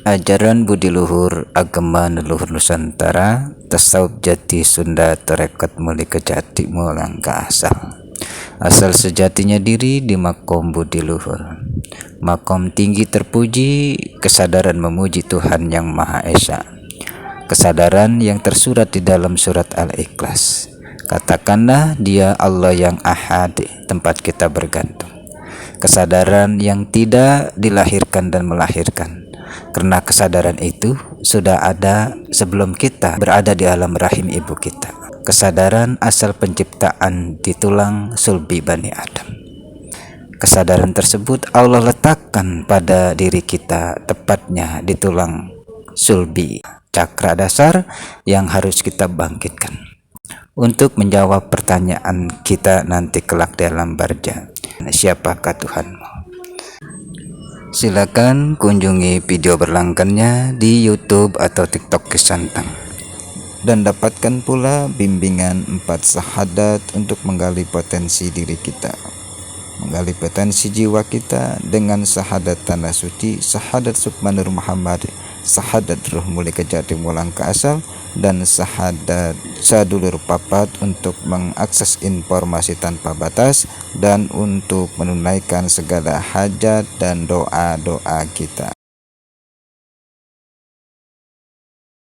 Ajaran budi luhur agama leluhur Nusantara, tasawuf jati Sunda tarekat muli kejati mulang ke asal. Asal sejatinya diri di makom budi luhur, makom tinggi terpuji, kesadaran memuji Tuhan yang Maha Esa, kesadaran yang tersurat di dalam surat Al-Ikhlas. Katakanlah Dia Allah yang Ahad, tempat kita bergantung. Kesadaran yang tidak dilahirkan dan melahirkan, karena kesadaran itu sudah ada sebelum kita berada di alam rahim ibu kita. Kesadaran asal penciptaan di tulang sulbi Bani Adam. Kesadaran tersebut Allah letakkan pada diri kita, tepatnya di tulang sulbi, cakra dasar yang harus kita bangkitkan untuk menjawab pertanyaan kita nanti kelak di alam barja. Siapakah Tuhanmu? Silakan kunjungi video berlanggannya di YouTube atau TikTok Kesantang, dan dapatkan pula bimbingan 4 syahadat untuk menggali potensi diri kita, menggali potensi jiwa kita dengan syahadat tanah suci, syahadat Sukmanur Muhammad, syahadat ruh muli kejati mulang ke asal, dan syahadat sadulur papat untuk mengakses informasi tanpa batas dan untuk menunaikan segala hajat dan doa-doa kita.